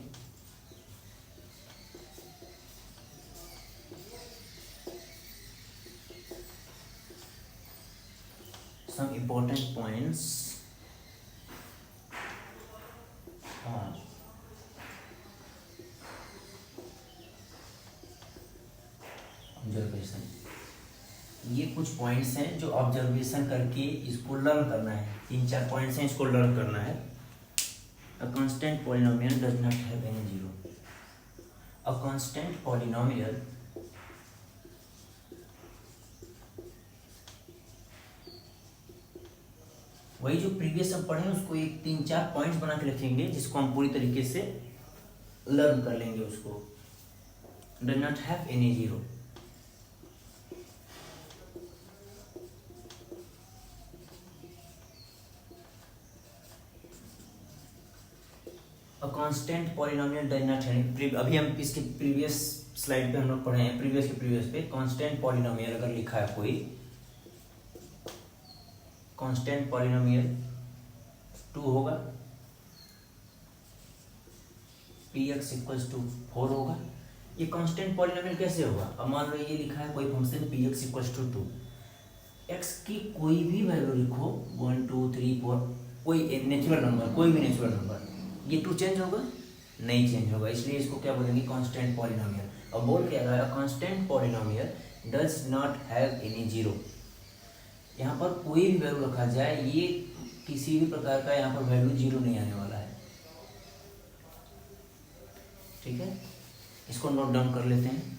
S1: Some important points observation. ये कुछ पॉइंट्स हैं जो ऑब्जर्वेशन करके इसको लर्न करना है। 3-4 पॉइंट्स हैं, इसको लर्न करना है। A constant polynomial does not have any zero. A constant polynomial वही जो प्रीवियस हम पढ़े उसको एक 3-4 पॉइंट्स बना के रखेंगे, जिसको हम पूरी तरीके से लर्न कर लेंगे उसको। Does not have any zero. Constant polynomial does not have, अभी हम इसके प्रीवियस स्लाइड पे हम लोग पढ़े हैं, प्रीवियस के प्रीवियस पे कांस्टेंट पॉलिनोमियल अगर लिखा है कोई, कांस्टेंट पॉलिनोमियल 2 होगा, पी एक्स इक्वल्स टू 4 होगा। ये कांस्टेंट पॉलिनोमियल कैसे होगा? अब मान लो ये लिखा है कोई function P X equals to 2, X की कोई भी वैल्यू लिखो 1 2 3 4, कोई नेचुरल नंबर, कोई भी नेचुरल नंबर, ये 2 चेंज होगा? नहीं चेंज होगा, इसलिए इसको क्या बोलेंगे? Constant polynomial. अब बोल क्या रहा है? Constant polynomial does not have any zero. यहाँ पर कोई भी वैल्यू रखा जाए, ये किसी भी प्रकार का यहाँ पर वैल्यू जीरो नहीं आने वाला है, ठीक है। इसको नोट डाउन कर लेते हैं।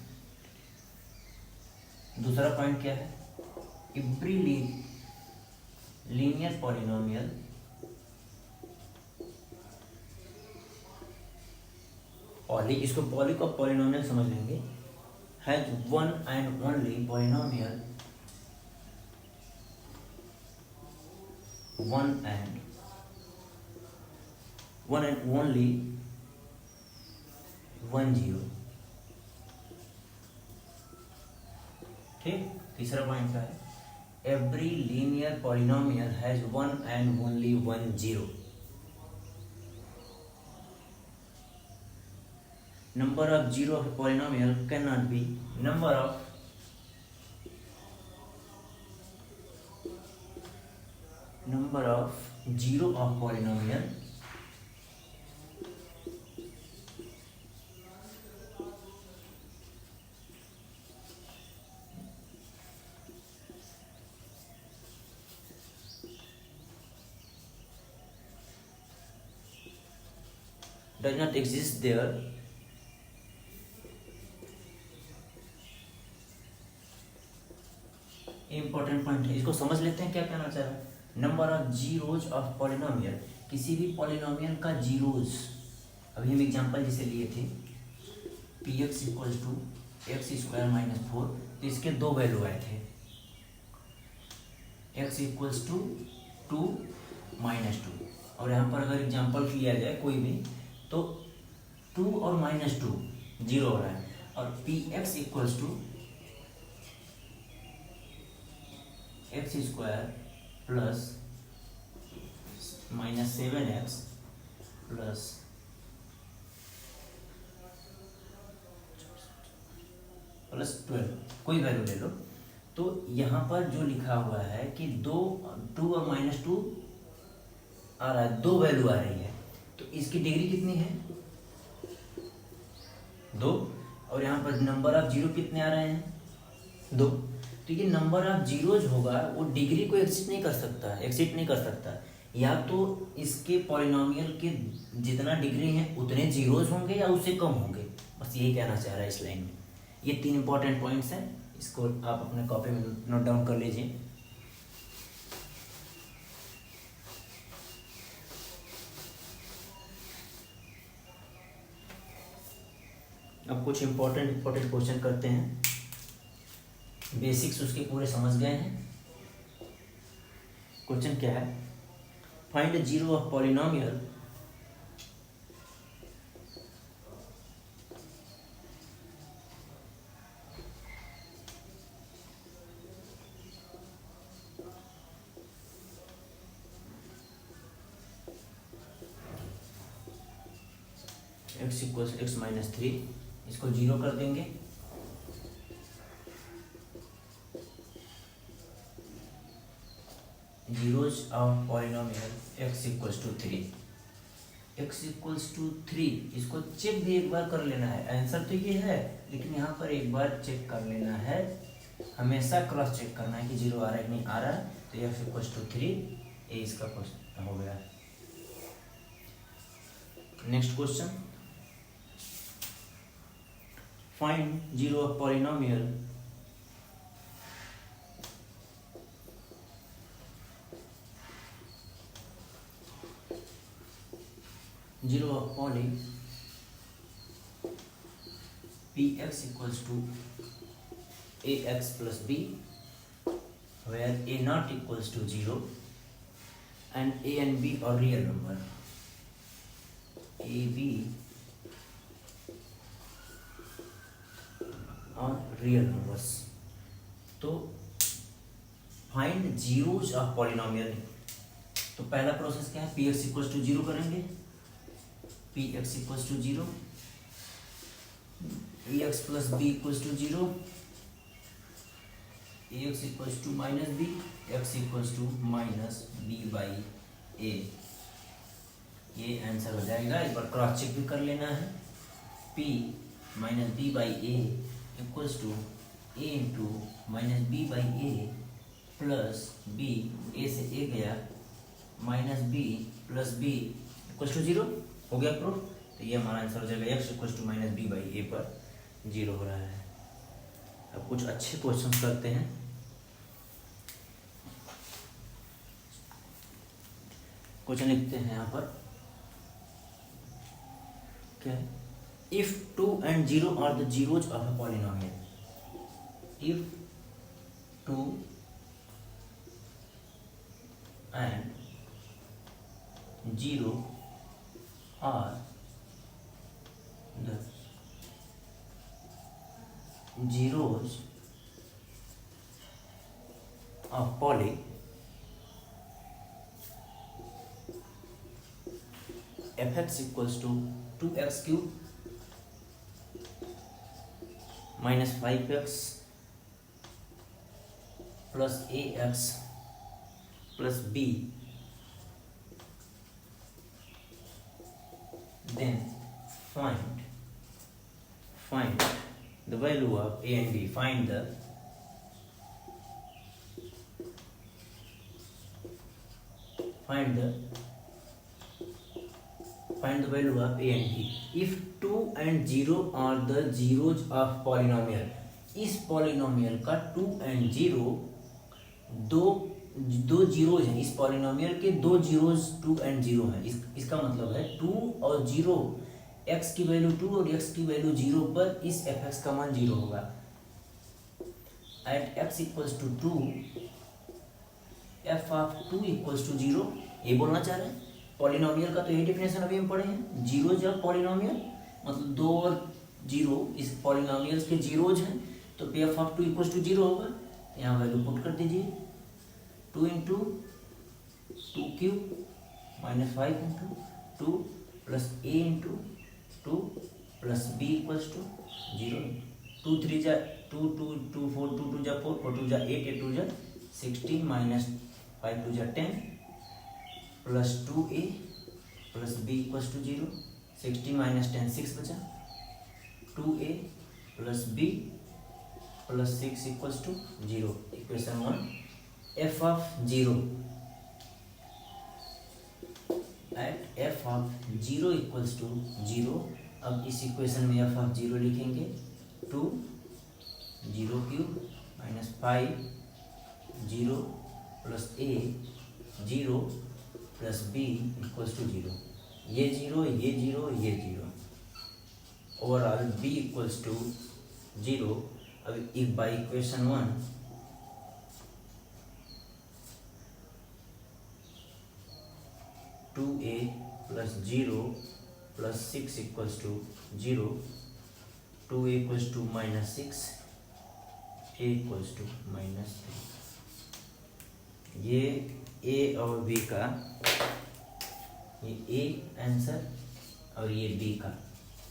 S1: दूसरा पॉइंट क्या है? एवरी लीनियर पॉलिनोमियल पॉली, इसको पॉली को पॉलिनोमियल समझ लेंगे, has one and only polynomial, one and only 1 0, ठीक। तीसरा पॉइंट क्या है? Every linear polynomial has one and only 1 0। Number of zero of a polynomial cannot be number of zero of polynomial does not exist there important point है, इसको समझ लेते हैं क्या कहना चाह रहा है। Number of zeros of polynomial, किसी भी पॉलिनोमियल का जीरोज, अभी हम एग्जांपल जैसे लिए थे P X equal to X square minus 4, तो इसके 2 वैल्यू आए थे, एक्स इक्वल्स टू 2 -2, और यहाँ पर अगर एग्जांपल लिया जाए कोई भी तो 2 और -2 0 हो रहा है, और P X equals to X square plus -7x plus +12, कोई वैल्यू ले लो। तो यहाँ पर जो लिखा हुआ है कि 2 और -2 आ रहा है, 2 वैल्यू आ रही है, तो इसकी डिग्री कितनी है? 2, और यहाँ पर नंबर ऑफ जीरो कितने आ रहे हैं 2। तो ये नंबर ऑफ जीरोज होगा वो डिग्री को एक्सिट नहीं कर सकता। या तो इसके पॉलिनोमियल के जितना डिग्री है उतने जीरोज होंगे या उससे कम होंगे, बस यही कहना चाह रहा है इस लाइन में। ये 3 इंपॉर्टेंट पॉइंट्स हैं, इसको आप अपने कॉपी में नोट डाउन कर लीजिए। अब कुछ इंपॉर्टेंट क्वेश्चन करते हैं। बेसिक्स उसके पूरे समझ गए हैं। क्वेश्चन क्या है, find the zero of polynomial x equals x minus 3, इसको जीरो कर देंगे। Zeros of polynomial x equals to 3, x equals to 3, इसको चेक भी एक बार कर लेना है। आंसर तो ये है, लेकिन यहाँ पर एक बार चेक कर लेना है, हमेशा क्रॉस चेक करना है कि जीरो आ रहा है कि नहीं आ रहा है। तो x इक्वल्स टू 3, ये इसका क्वेश्चन हो गया। Next question, find zero of polynomial zero of poly px equals to ax plus b, where a not equals to 0 and a and b are real number. a b are real numbers. तो फाइंड जीरोज ऑफ पॉलिनोमियल। तो पहला प्रोसेस क्या है, px equals to 0 करेंगे, px equals to 0, ax plus b equals to 0, ax equals to minus b, x equals to minus b by a। ये आंसर हो जाएगा। एक बार क्रॉस चेक भी कर लेना है। p minus B by A equals to a into minus B by A plus b, a से a गया, minus b plus b equals to 0 हो गया प्रूफ। तो ये हमारा आंसर हो जाएगा, x equals to minus B by A पर 0 हो रहा है। अब कुछ अच्छे क्वेश्चन करते हैं। क्वेश्चन लिखते हैं यहाँ पर, क्या है, if 2 and 0 are the zeros of a polynomial. If 2 and 0 are the zeros of poly, fx equals to 2x cube minus 5x plus ax plus b, then find the value of a and b. Find the value of a and b if 2 and 0 are the zeros of polynomial। इस polynomial का 2 and 0 दो जीरोज हैं। इस पॉलिनोमियल के दो जीरोज 2 and 0 हैं। इसका मतलब है 2 और 0, x की वैल्यू 2 और x की वैल्यू 0 पर इस fx का मान 0 होगा। At x equals to 2 f of 2 equals to 0, ये बोलना चाह रहे हैं। पॉलिनोमियल का तो यही डेफिनेशन अभी हम पढ़े हैं, जीरोज ऑफ पॉलिनोमियल मतलब 2 और 0 इस पॉलिनोमियल्स के जीरोज हैं। तो f ऑफ 2 इक्वल्स टू 0 होगा। यहाँ वैल्यू पुट कर दीजिए, 2 into 2 cube minus 5 into 2 plus a into 2 plus b equals to 0। 2 3 जा 2 2 2 4 2 2 जा 4 4 2 जा 8 8 2 जा 16 माइनस 5 2 जा 10 plus 2a plus b equals to 0। 16 minus 10 6 बचा, 2a plus b plus 6 equals to 0। Equation 1 f of 0 at f of 0 equals to 0। अब इस इक्वेशन में f ऑफ 0 लिखेंगे 2 0 cube minus 5 0 plus a 0 plus b equals to 0। ये 0 ये 0 ये 0, ओवरऑल b इक्वल्स टू 0। अब if by equation 1 2a plus 0 plus 6 equals to 0, 2a equals to minus 6, a equals to minus 3। ये a और b का, ये a आंसर और ये b का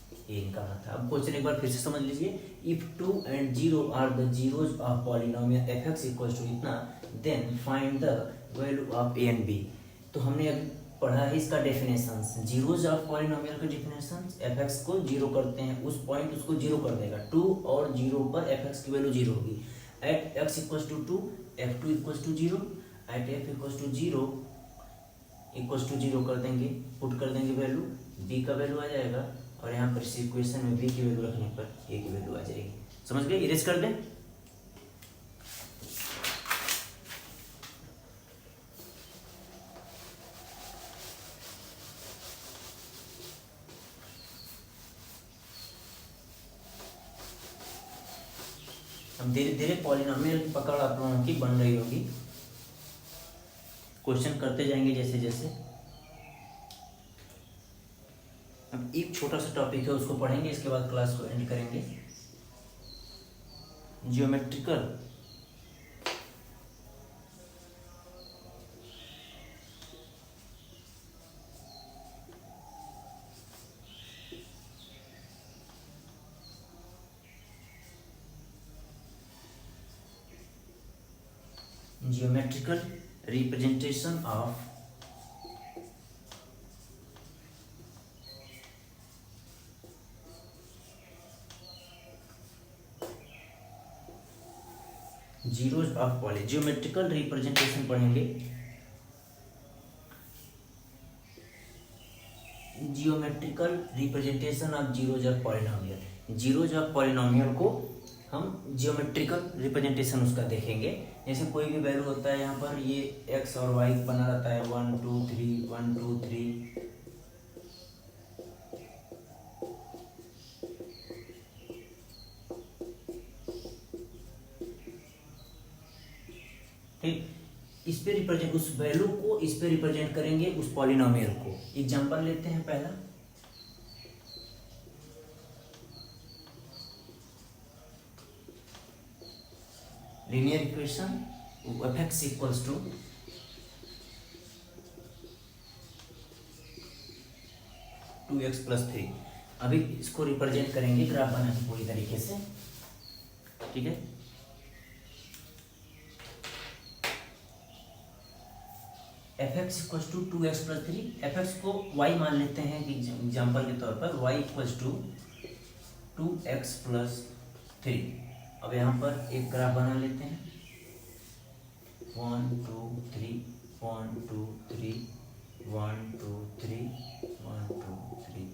S1: a इनका था। अब क्वेश्चन एक बार फिर से समझ लीजिए। If 2 and 0 are the zeros of polynomial fx equals to इतना, then find the value of a and b। तो हमने अभी पढ़ा है इसका डेफिनेशन, जीरोज ऑफ पॉलिनोमियल का डेफिनेशन, fx को जीरो करते हैं, उस पॉइंट उसको जीरो कर देगा। 2 और 0 पर fx की वैल्यू जीरो होगी। At x equals to 2 f2 equals to 0, at f equals to 0 equals to 0 कर देंगे, पुट कर देंगे वैल्यू, b का वैल्यू आ जाएगा और यहाँ पर इस इक्वेशन में b की वैल्यू रखने पर a की वैल्यू आ जाएगी। समझ गए? इरेज कर दें। अब धीरे धीरे पॉलिनोमियल की पकड़ आप लोगों की बन रही होगी, क्वेश्चन करते जाएंगे जैसे जैसे। अब एक छोटा सा टॉपिक है उसको पढ़ेंगे, इसके बाद क्लास को एंड करेंगे। Geometrical representation of zeros of poly, geometrical representation पढ़ेंगे। Geometrical representation of zeros of polynomial, zeros of polynomial को हम जियोमेट्रिकल रिप्रेजेंटेशन उसका देखेंगे। जैसे कोई भी वैल्यू होता है, यहाँ पर ये x और y बना रहता है 1 2 3 1 2 3, ठीक। इस पे रिप्रेजेंट, उस वैल्यू को इस पे रिप्रेजेंट करेंगे, उस पॉलिनोमियल को। एग्जांपल लेते हैं पहला, linear equation fx equals to 2x plus 3। अभी इसको रिप्रेजेंट करेंगे ग्राफ बना के पूरी तरीके से, ठीक है। fx equals to 2x plus 3, fx को y मान लेते हैं एग्जाम्पल के तौर पर, y equals to 2x plus 3। अब यहाँ पर एक ग्राफ बना लेते हैं, 1 2 3 1 2 3 1 2 3 1 2 3।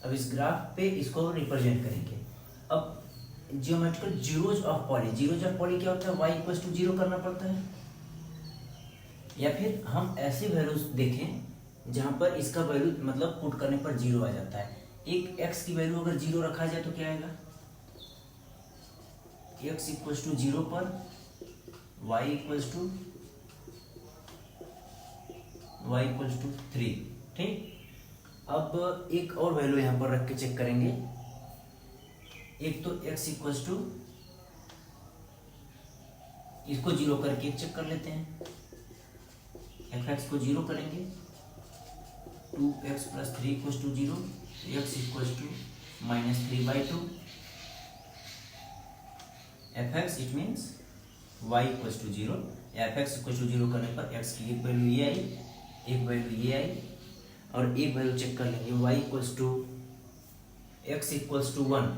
S1: अब इस ग्राफ पे इसको रिप्रेजेंट करेंगे। अब geometrical zeros of poly, zeros of poly क्या होता है, y इक्वल्स टू 0 करना पड़ता है, या फिर हम ऐसे वैल्यूज देखें जहां पर इसका वैल्यू मतलब पुट करने पर 0 आ जाता है। एक x की वैल्यू अगर 0 रखा जाए तो क्या आएगा, x इक्वल्स टू 0 पर y इक्वल्स टू 3, ठीक। अब एक और वैल्यू यहाँ पर रख के चेक करेंगे। एक तो x इक्वल्स टू, इसको 0 करके चेक कर लेते हैं, एफ एक्स को जीरो करेंगे, 2x plus 3 equals to zero, x equals to -3/2, f x it means y equals to zero. F x equals to zero करने पर x की एक वैल्यू ये आई, एक वैल्यू ये आई, और एक वैल्यू चेक कर लेंगे y equals to x equals to 1,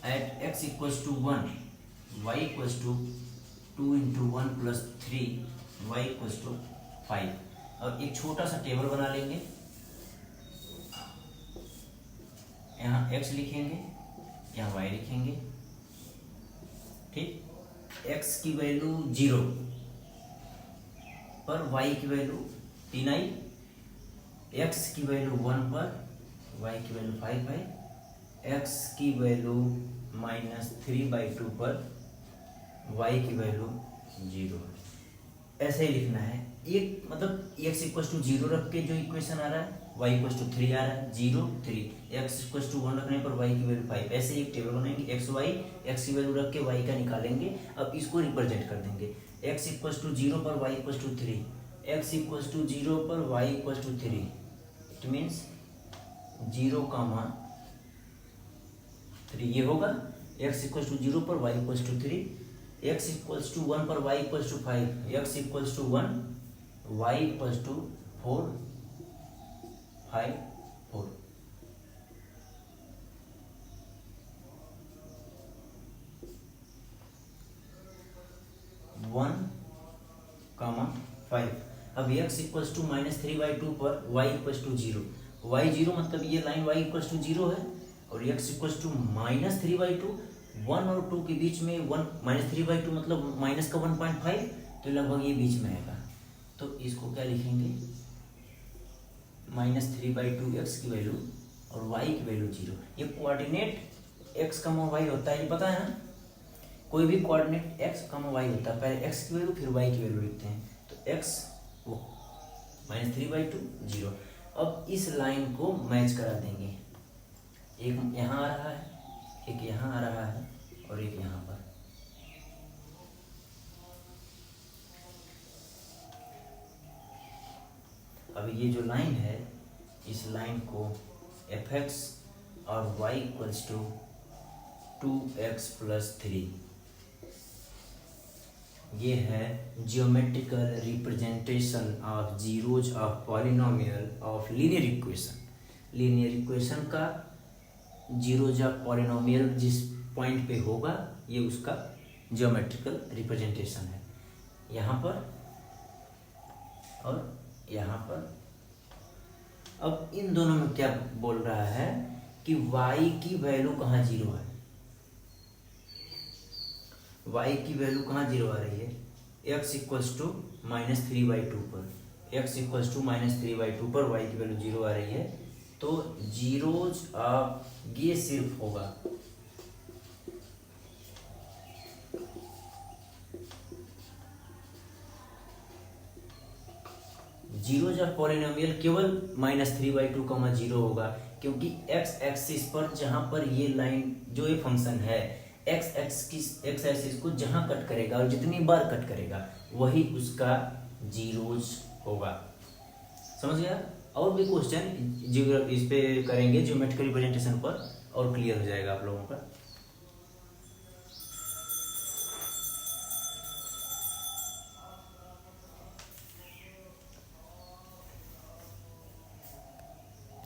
S1: at x equals to 1 y equals to 2 into 1 plus 3 y equals to 5। और एक छोटा सा टेबल बना लेंगे, यहाँ x लिखेंगे, यहाँ y लिखेंगे, ठीक। x की वैल्यू 0 पर y की वैल्यू 3 आई, x की वैल्यू 1 पर y की वैल्यू 5 आई, x की वैल्यू -3/2 पर y की वैल्यू 0 है। ऐसे ही लिखना है। एक मतलब x इक्वल्स टू 0 रख के जो इक्वेशन आ रहा है, y इक्वल्स टू 3 आ रहा है, 0 3, x इक्वल्स टू 1 रखने पर y की वैल्यू 5। ऐसे एक टेबल बनाएंगे, x y, x की वैल्यू रख के y का निकालेंगे। अब इसको रिप्रेजेंट कर देंगे, x इक्वल्स टू 0 पर y equals to 3, x equals to 0 पर y equals to 3, it means 0, 3 ये होगा। x इक्वल्स टू 0 पर y equals to 3, x equals to 1 पर y equals to 5, x equals to 1, y equals to 4, 5, 4। One comma 5। अब x इक्वल्स टू -3/2 पर y इक्वल्स टू 0, y 0 मतलब ये लाइन y इक्वल्स टू 0 है, और x इक्वल्स टू -3/2, 1 और 2 के बीच में 1 -3/2 मतलब माइनस का 1.5, तो लगभग ये बीच में आएगा। तो इसको क्या लिखेंगे, -3/2 x की वैल्यू और y की वैल्यू 0। ये कोऑर्डिनेट x, y होता है, ये पता है ना। कोई भी कोऑर्डिनेट x, y होता है, पहले x की वैल्यू फिर y की वैल्यू लिखते हैं। तो x वो -3/2 0। अब इस लाइन को मैच करा देंगे, एक यहाँ आ रहा है, एक यहाँ आ रहा है, और एक यहाँ पर। अब ये जो लाइन है, इस लाइन को एफ एक्स और y equals to 2x plus 3, ये है geometrical representation of zeros of polynomial of linear equation. Linear equation का जीरोज ऑफ पॉलिनोमियल जिस पॉइंट पे होगा, ये उसका जियोमेट्रिकल रिप्रेजेंटेशन है, यहाँ पर और यहाँ पर। अब इन दोनों में क्या बोल रहा है कि y की वैल्यू कहाँ 0 है, y की वैल्यू कहाँ 0 आ रही है, x इक्वल्स टू -3/2 पर, x इक्वल्स टू -3/2 पर y की वैल्यू 0 आ रही है। तो जीरोज ऑफ, ये सिर्फ होगा जीरोज ऑफ पॉलिनोमियल केवल -3/2 0 होगा, क्योंकि x एक्सिस पर जहां पर ये लाइन जो ये फंक्शन है, x एक्सिस को जहां कट करेगा और जितनी बार कट करेगा वही उसका जीरोज होगा। समझ गया। और भी क्वेश्चन इस पे करेंगे ज्योमेट्रिकल रिप्रेजेंटेशन पर, और क्लियर हो जाएगा आप लोगों का।